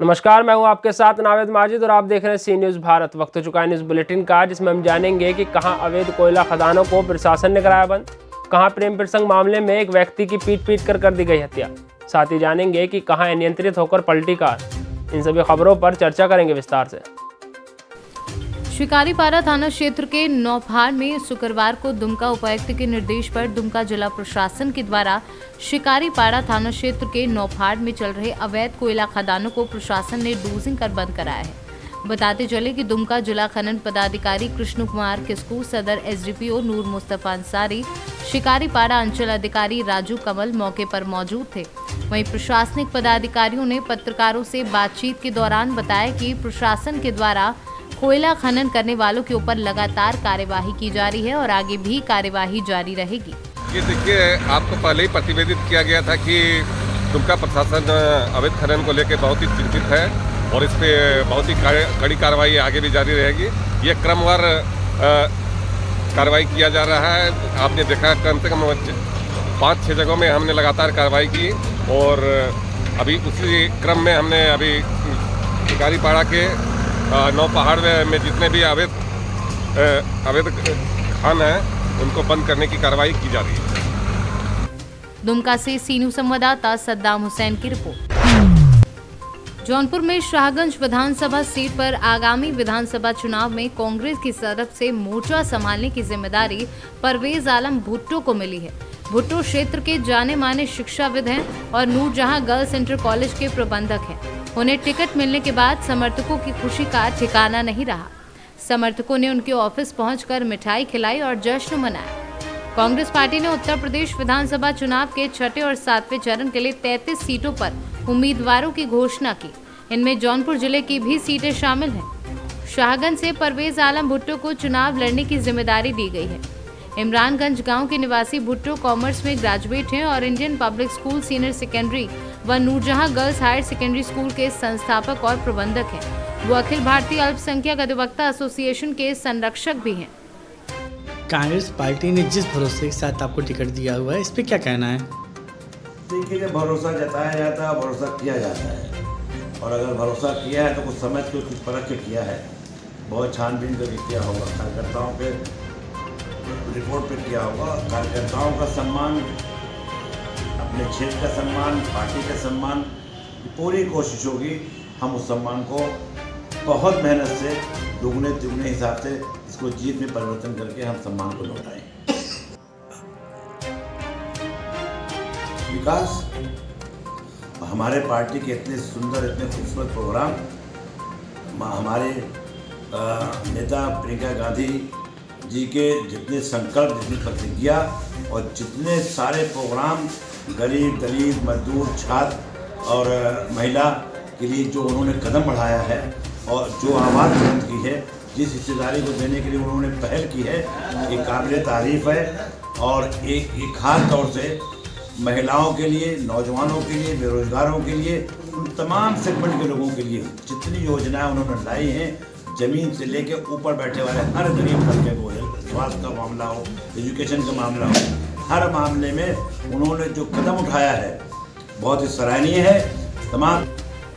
नमस्कार, मैं हूं आपके साथ नावेद माजिद और आप देख रहे हैं सी न्यूज़ भारत। वक्त हो चुका है न्यूज़ बुलेटिन का, जिसमें हम जानेंगे कि कहां अवैध कोयला खदानों को प्रशासन ने कराया बंद, कहां प्रेम प्रसंग मामले में एक व्यक्ति की पीट कर दी गई हत्या। साथ ही जानेंगे कि कहां अनियंत्रित होकर पलटी कार। इन सभी खबरों पर चर्चा करेंगे विस्तार से। शिकारीपाड़ा थाना क्षेत्र के नौपहाड़ में शुक्रवार को दुमका उपायुक्त के निर्देश पर दुमका जिला प्रशासन के द्वारा शिकारीपाड़ा थाना क्षेत्र के नौपहाड़ में चल रहे अवैध कोयला खदानों को प्रशासन ने डोजिंग कर बंद कराया है। बताते चले कि दुमका जिला खनन पदाधिकारी कृष्ण कुमार किस्कू, सदर एसडीपीओ नूर मुस्तफा अंसारी, शिकारीपाड़ा अंचल अधिकारी राजू कमल मौके पर मौजूद थे। वहीं प्रशासनिक पदाधिकारियों ने पत्रकारों से बातचीत के दौरान बताया कि प्रशासन के द्वारा कोयला खनन करने वालों के ऊपर लगातार कार्यवाही की जा रही है और आगे भी कार्यवाही जारी रहेगी। ये देखिए, आपको पहले ही प्रतिवेदित किया गया था कि दुमका प्रशासन अवैध खनन को लेकर बहुत ही चिंतित है और इस पे बहुत ही कड़ी कार्रवाई आगे भी जारी रहेगी। ये क्रमवार कार्रवाई किया जा रहा है। आपने देखा कम से कम 5-6 जगहों में हमने लगातार कार्रवाई की और अभी उसी क्रम में हमने अभी शिकारीपाड़ा के नौपहाड़ में जितने भी अवैध खान हैं उनको बंद करने की कार्रवाई की जा रही है। दुमका से सी न्यूज़ संवाददाता सद्दाम हुसैन की रिपोर्ट। जौनपुर में शाहगंज विधानसभा सीट पर आगामी विधानसभा चुनाव में कांग्रेस की तरफ से मोर्चा संभालने की जिम्मेदारी परवेज आलम भुट्टो को मिली है। भुट्टो क्षेत्र के जाने माने शिक्षाविद हैं और नूरजहां गर्ल्स इंटर कॉलेज के प्रबंधक हैं। उन्हें टिकट मिलने के बाद समर्थकों की खुशी का ठिकाना नहीं रहा। समर्थकों ने उनके ऑफिस पहुंचकर मिठाई खिलाई और जश्न मनाया। कांग्रेस पार्टी ने उत्तर प्रदेश विधानसभा चुनाव के 6ठे और 7वें चरण के लिए 33 सीटों पर उम्मीदवारों की घोषणा की। इनमें जौनपुर जिले की भी सीटें शामिल हैं। शाहगंज से परवेज आलम भुट्टो को चुनाव लड़ने की जिम्मेदारी दी गई है। इमरानगंज गांव के निवासी भुट्टो कॉमर्स में ग्रेजुएट हैं और Indian public school senior secondary व Noorjahan girls higher secondary school के संस्थापक और प्रबंधक हैं। वो अखिल भारतीय अल्पसंख्यक अधिवक्ता एसोसिएशन के संरक्षक भी हैं। कांग्रेस पार्टी ने जिस भरोसे के साथ आपको टिकट दिया हुआ है, इस पे क्या कहना है? देखिए, जब भरोसा जताया जाता है, भरोसा किया जाता है और अगर भरोसा किया है तो कुछ समझ के कुछ परख के किया है। बहुत छानबीन करके किया होगा, कार्यकर्ताओं के रिपोर्ट पे किया होगा। कार्यकर्ताओं का सम्मान, अपने क्षेत्र का सम्मान, पार्टी का सम्मान, पूरी कोशिश होगी हम उस सम्मान को बहुत मेहनत से दुगने तिगुने हिसाब से इसको जीत में परिवर्तन करके हम सम्मान को लौटाएं। विकास, हमारे पार्टी के इतने सुंदर, इतने खूबसूरत प्रोग्राम, हमारे नेता प्रियंका गांधी जी के जितने संकल्प, जितनी प्रतिज्ञा और जितने सारे प्रोग्राम गरीब, दलित, मजदूर, छात्र और महिला के लिए जो उन्होंने कदम बढ़ाया है और जो आवाज़ बुलंद की है, जिस हिस्सेदारी को देने के लिए उन्होंने पहल की है, ये काबिल तारीफ़ है। और एक खास तौर से महिलाओं के लिए, नौजवानों के लिए, बेरोजगारों के लिए, उन तमाम सेगमेंट के लोगों के लिए जितनी योजनाएं उन्होंने लाई हैं, ज़मीन से लेके ऊपर बैठे वाले हर गरीब तबके को, स्वास्थ्य का मामला हो, एजुकेशन का मामला हो, हर मामले में उन्होंने जो कदम उठाया है बहुत ही सराहनीय है। तमाम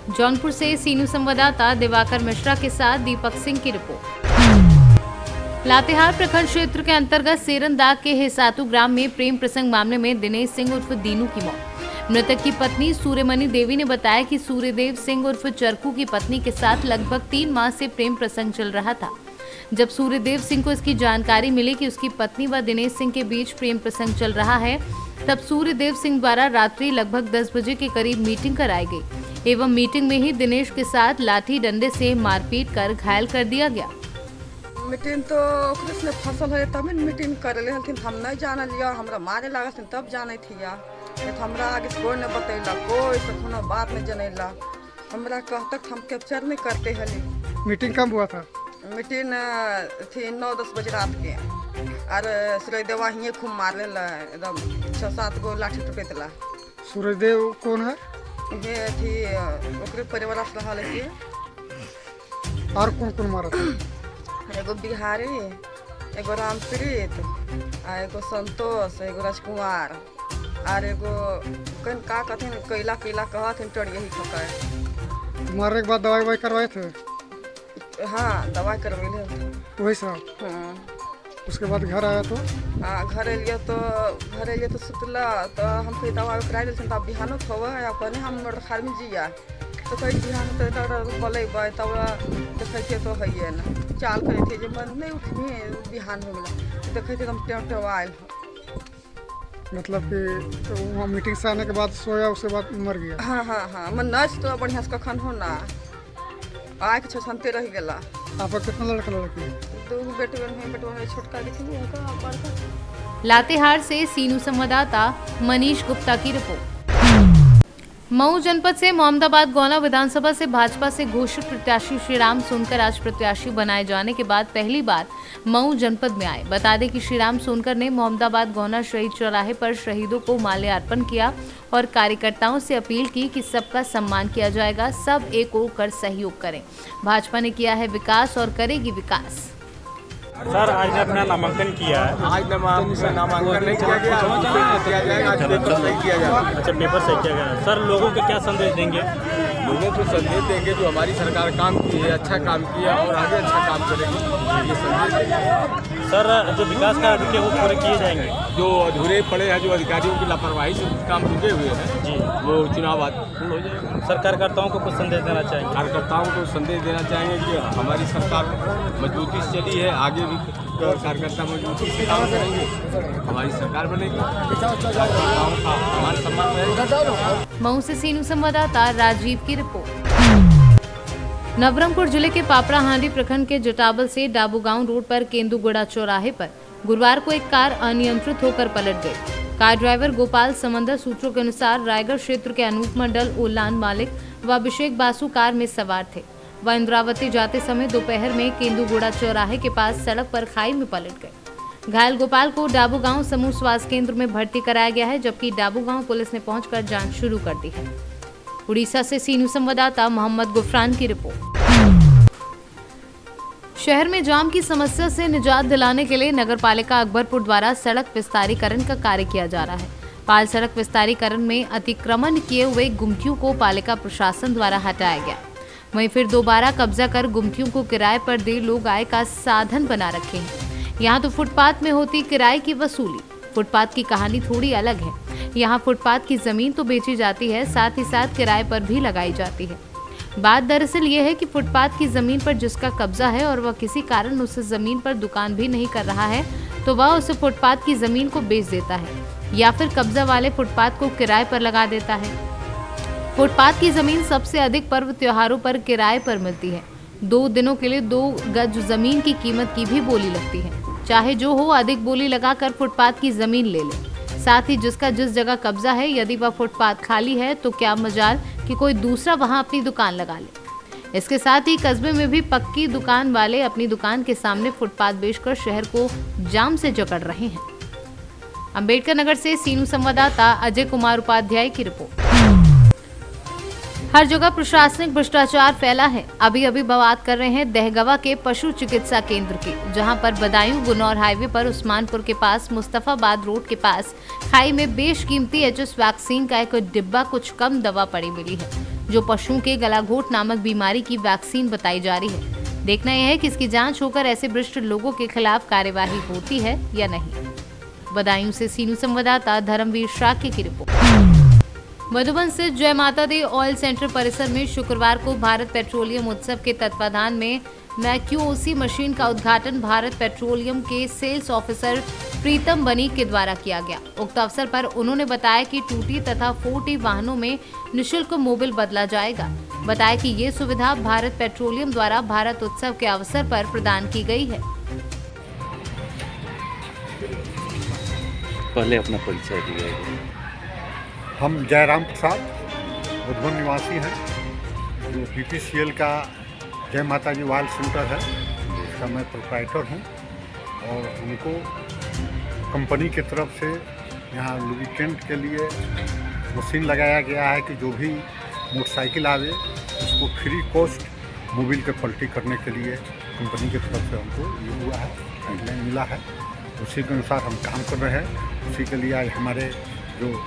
जौनपुर से सी न्यूज़ संवाददाता दिवाकर मिश्रा के साथ दीपक सिंह की रिपोर्ट। लातेहार प्रखंड क्षेत्र के अंतर्गत सेरनदाग के हेसातू ग्राम में प्रेम प्रसंग मामले में दिनेश सिंह उर्फ दीनू की मौत। मृतक की पत्नी सूर्यमणि देवी ने बताया कि सूर्यदेव सिंह उर्फ चरकू की पत्नी के साथ लगभग 3 माह से प्रेम प्रसंग चल रहा था। जब सूर्यदेव सिंह को इसकी जानकारी मिली कि उसकी पत्नी व दिनेश सिंह के बीच प्रेम प्रसंग चल रहा है, तब सूर्यदेव सिंह द्वारा रात्रि लगभग 10 बजे के करीब मीटिंग कराई गई एवं मीटिंग में ही दिनेश के साथ लाठी डंडे से मारपीट कर घायल कर दिया गया। मीटिंग तो कृष्ण फसल है तब मीटिंग कर ले हथिन, हम नहीं जान लिया, हमरा मारे लागत तब जाने थी या हमरा आगे कोई न बतैला, कोई से कोनो बात नहीं जनेला, हमरा कहतक हम कैप्चर नहीं करते हली। मीटिंग कब हुआ था? मीटिंग थी 9-10 बजे रात के और सूर्यदेवा हिये खूब मारे ला, एकदम 6-7 गो लाठी टुकेतला। सूर्यदेव कौन है? ये थी ओकरे परिवार से रहल है। और कौन मारा था? एगो बिहारी, एगो रामप्रीत, एगो संतोष, एगो राजकुमार और एगो कन का कहते कैला कैला कहत टड़िया ही खकर। मारने के बाद दवाई ववाई करवाए थे? हाँ दवाई करवैले हथिन। वही सब। हाँ उसके बाद घर आया तो घर एलिए तो सुतला तो हम फिर दवाई करा दिल तब बिहानो खब अपने हम खार में जिया तो कहीं बिहान तो बोलेबै तब देखे तो है ना चाल करे थे जब नहीं उठी बिहान हो गया देखे थे हम टेवाइल। मतलब कि तो वहाँ मीटिंग से आने के बाद सोया उसके बाद मर गया? हाँ मन नच तो बढ़िया से कखन हो ना आँख छछनते रह गला। आपका कितना लड़का लड़की? 2 बेटवा छोटका दिखी बड़का। लातेहार से सीनू संवाददाता मनीष गुप्ता की रिपोर्ट। मऊ जनपद से मोहम्मदाबाद गौना विधानसभा से भाजपा से घोषित प्रत्याशी श्रीराम सोनकर आज प्रत्याशी बनाए जाने के बाद पहली बार मऊ जनपद में आए। बता दें कि श्रीराम सोनकर ने मोहम्मदाबाद गौना शहीद चौराहे पर शहीदों को माल्यार्पण किया और कार्यकर्ताओं से अपील की कि सबका सम्मान किया जाएगा, सब एक होकर सहयोग करें। भाजपा ने किया है विकास और करेगी विकास। सर आज ने अपना नामांकन किया है। आज नामांकन नहीं किया गया, किया जाएगा, आज पेपर सही किया जाएगा। अच्छा पेपर सही किया गया। सर लोगों को क्या संदेश देंगे? लोगों को संदेश देंगे जो हमारी सरकार काम की है, अच्छा काम किया और आगे अच्छा काम करेगी, ये संदेश देंगे। सर जो विकास कार्य रुके वो पूरे किए जाएंगे? जो अधूरे पड़े हैं, जो अधिकारियों की लापरवाही से काम रुके हुए हैं जी, वो चुनाव बाद पूर्ण हो जाएगा। सर कार्यकर्ताओं को कुछ संदेश देना चाहेंगे? कार्यकर्ताओं को संदेश देना चाहेंगे कि हमारी सरकार मजबूती से चली है, आगे भी कार्यकर्ता मजबूती से काम करेंगे, हमारी सरकार बनेगी, कार्यकर्ताओं का मान सम्मान रहेगा। मऊ से सीनू संवाददाता राजीव की रिपोर्ट। नवरंगपुर जिले के पापड़ा हांडी प्रखंड के जटावल से डाबू गांव रोड पर केंदुगुड़ा चौराहे पर गुरुवार को एक कार अनियंत्रित होकर पलट गई। कार ड्राइवर गोपाल समंदर सूत्रों के अनुसार रायगढ़ क्षेत्र के अनूप मंडल ओलान मालिक व अभिषेक बासु कार में सवार थे। वह इंद्रावती जाते समय दोपहर में केंदुगुड़ा चौराहे के पास सड़क पर खाई में पलट गए। घायल गोपाल को डाबू गांव समूह स्वास्थ्य केंद्र में भर्ती कराया गया है, जबकि डाबू गांव पुलिस ने पहुंचकर जांच शुरू कर दी है। उड़ीसा से सीनू संवाददाता मोहम्मद गुफरान की रिपोर्ट। शहर में जाम की समस्या से निजात दिलाने के लिए नगरपालिका अकबरपुर द्वारा सड़क विस्तारीकरण का कार्य किया जा रहा है। पाल सड़क विस्तारीकरण में अतिक्रमण किए हुए गुमटियों को पालिका प्रशासन द्वारा हटाया गया। वहीं फिर दोबारा कब्जा कर गुमटियों को किराए पर दे लोग आय का साधन बना रखे हैं। यहाँ तो फुटपाथ में होती किराए की वसूली। फुटपाथ की कहानी थोड़ी अलग है। यहाँ फुटपाथ की जमीन तो बेची जाती है, साथ ही साथ किराए पर भी लगाई जाती है। बात दरअसल ये है कि फुटपाथ की जमीन पर जिसका कब्जा है और वह किसी कारण उस जमीन पर दुकान भी नहीं कर रहा है, तो वह उस फुटपाथ की जमीन को बेच देता है या फिर कब्जा वाले फुटपाथ को किराए पर लगा देता है। फुटपाथ की जमीन सबसे अधिक पर्व त्योहारों पर किराए पर मिलती है। 2 दिनों के लिए 2 गज जमीन की कीमत की भी बोली लगती है। चाहे जो हो, अधिक बोली लगाकर फुटपाथ की जमीन ले ले। साथ ही जिसका जिस जगह कब्जा है, यदि वह फुटपाथ खाली है तो क्या मजाल कि कोई दूसरा वहां अपनी दुकान लगा ले। इसके साथ ही कस्बे में भी पक्की दुकान वाले अपनी दुकान के सामने फुटपाथ बेचकर शहर को जाम से जकड़ रहे हैं। अंबेडकर नगर से सीनू संवाददाता अजय कुमार उपाध्याय की रिपोर्ट। हर जगह प्रशासनिक भ्रष्टाचार फैला है। अभी अभी बात कर रहे हैं दहगवा के पशु चिकित्सा केंद्र की, जहां पर बदायूं गुनौर हाईवे पर उस्मानपुर के पास मुस्तफाबाद रोड के पास खाई में बेशकीमती एचएस वैक्सीन का एक डिब्बा कुछ कम दवा पड़ी मिली है, जो पशुओं के गलाघोट नामक बीमारी की वैक्सीन बताई जा रही है। देखना यह है कि इसकी जाँच होकर ऐसे भ्रष्ट लोगों के खिलाफ कार्यवाही होती है या नहीं। बदायूं से सीनू संवाददाता धर्मवीर शाक्य की रिपोर्ट। मधुबन से जय माता दी ऑयल सेंटर परिसर में शुक्रवार को भारत पेट्रोलियम उत्सव के तत्वाधान में मैक्यूओसी मशीन का उद्घाटन भारत पेट्रोलियम के सेल्स ऑफिसर प्रीतम बनी के द्वारा किया गया। उक्त अवसर पर उन्होंने बताया कि 2T तथा 4T वाहनों में निःशुल्क मोबिल बदला जाएगा। बताया कि ये सुविधा भारत पेट्रोलियम द्वारा भारत उत्सव के अवसर पर प्रदान की गई है। पहले अपना परिचय दिया। हम जयराम प्रसाद मधुबन निवासी हैं, जो BPCL का जय माता जी ऑयल सेंटर है, जिसका मैं प्रोप्राइटर हूं। और उनको कंपनी की तरफ से यहाँ लुब्रिकेंट के लिए मशीन लगाया गया है कि जो भी मोटरसाइकिल आवे उसको फ्री कॉस्ट मोबिल के पलटी करने के लिए कंपनी की तरफ से हमको ये हुआ है, गाइडलाइन मिला है। उसी के अनुसार हम काम कर रहे हैं। उसी के लिए आज हमारे जो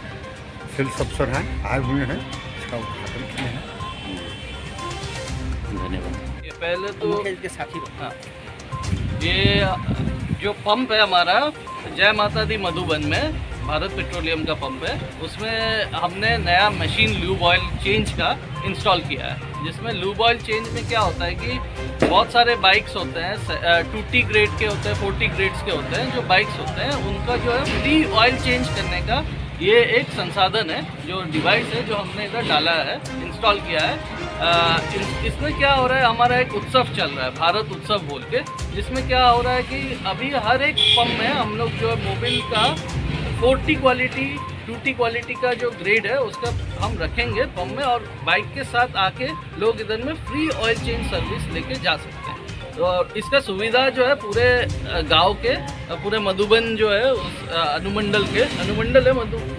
सेल्स अफसर हैं आए हुए हैं, इसका उद्घाटन किए हैं। रहने वाले? ये पहले तो हाँ, ये जो पंप है हमारा जय माता दी मधुबन में भारत पेट्रोलियम का पंप है, उसमें हमने नया मशीन लूब ऑयल चेंज का इंस्टॉल किया है। जिसमें लूब ऑयल चेंज में क्या होता है कि बहुत सारे बाइक्स होते हैं 2T ग्रेड के होते हैं 40 ग्रेड्स के होते हैं, जो बाइक्स होते हैं उनका जो है फ्री ऑयल चेंज करने का ये एक संसाधन है, जो डिवाइस है जो हमने इधर डाला है, इंस्टॉल किया है। इसमें क्या हो रहा है, हमारा एक उत्सव चल रहा है भारत उत्सव बोल के, जिसमें क्या हो रहा है कि अभी हर एक पंप में हम लोग जो है मोबिल का 40 क्वालिटी 2T क्वालिटी का जो ग्रेड है उसका हम रखेंगे पंप में, और बाइक के साथ आके लोग इधर में फ्री ऑयल चेंज सर्विस लेके जा सकते हैं। और इसका सुविधा जो है पूरे गांव के पूरे मधुबन जो है उस अनुमंडल है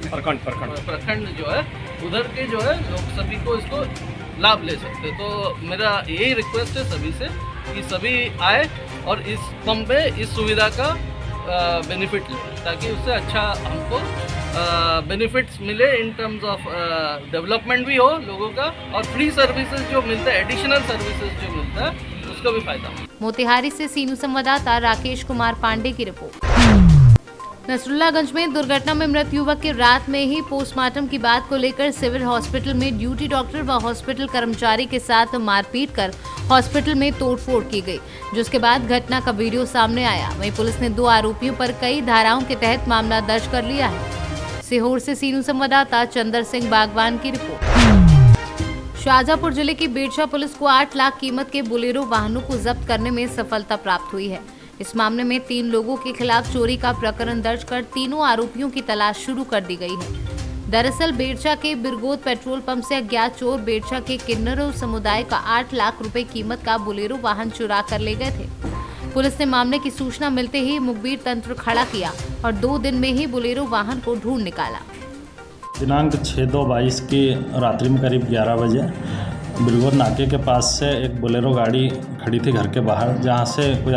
प्रखंड जो है उधर के जो है लोग सभी को इसको लाभ ले सकते हैं। तो मेरा यही रिक्वेस्ट है सभी से कि सभी आए और इस पंप में इस सुविधा का बेनिफिट लें, ताकि उससे अच्छा हमको बेनिफिट्स मिले इन टर्म्स ऑफ डेवलपमेंट भी हो लोगों का, और फ्री सर्विसेज जो मिलता है, एडिशनल सर्विसेज जो मिलता है उसका भी फायदा हो। मोतिहारी से सीनू संवाददाता राकेश कुमार पांडे की रिपोर्ट। नसरुल्लागंज में दुर्घटना में मृत युवक के रात में ही पोस्टमार्टम की बात को लेकर सिविल हॉस्पिटल में ड्यूटी डॉक्टर व हॉस्पिटल कर्मचारी के साथ मारपीट कर हॉस्पिटल में तोड़फोड़ की गई, जिसके बाद घटना का वीडियो सामने आया। वहीं पुलिस ने 2 आरोपियों पर कई धाराओं के तहत मामला दर्ज कर लिया है। सीहोर से सीनू संवाददाता चंदर सिंह बागवान की रिपोर्ट। शाहजहांपुर जिले की बेड़छा पुलिस को 8 लाख कीमत के बोलेरो वाहनों को जब्त करने में सफलता प्राप्त हुई है। इस मामले में 3 लोगों के खिलाफ चोरी का प्रकरण दर्ज कर तीनों आरोपियों की तलाश शुरू कर दी गई है। दरअसल बेड़छा के बिरगोद पेट्रोल पंप से अज्ञात चोर बेड़छा के किन्नरों समुदाय का 8 लाख रुपए कीमत का बोलेरो वाहन चुरा कर ले गए थे। पुलिस ने मामले की सूचना मिलते ही मुखबिर तंत्र खड़ा किया और 2 दिन में ही बोलेरो वाहन को ढूंढ निकाला। दिनांक 6/2/22 की रात्रि में करीब 11 बजे बिरगोद नाके के पास से एक बोलेरो गाड़ी खड़ी थी घर के बाहर, जहां से कोई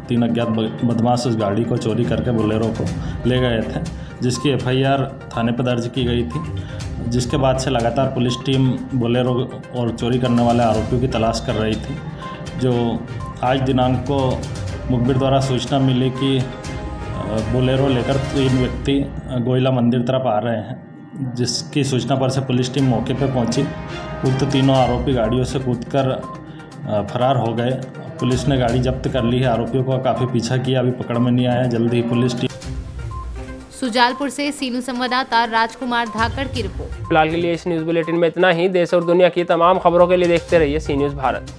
तीन अज्ञात बदमाश उस गाड़ी को चोरी करके बोलेरो को ले गए थे, जिसकी FIR थाने पर दर्ज की गई थी। जिसके बाद से लगातार पुलिस टीम बोलेरो और चोरी करने वाले आरोपियों की तलाश कर रही थी। जो आज दिनांक को मुखबिर द्वारा सूचना मिली कि बोलेरो लेकर 3 व्यक्ति गोइला मंदिर तरफ आ रहे हैं, जिसकी सूचना पर से पुलिस टीम मौके पर पहुंची। उक्त तीनों आरोपी गाड़ियों से कूदकर फरार हो गए। पुलिस ने गाड़ी जब्त कर ली है। आरोपियों का काफ़ी पीछा किया, अभी पकड़ में नहीं आया। जल्द ही पुलिस टीम। सुजालपुर से सीनू संवाददाता राजकुमार धाकड़ की रिपोर्ट। फिलहाल के लिए इस न्यूज़ बुलेटिन में इतना ही। देश और दुनिया की तमाम खबरों के लिए देखते रहिए सी न्यूज़ भारत।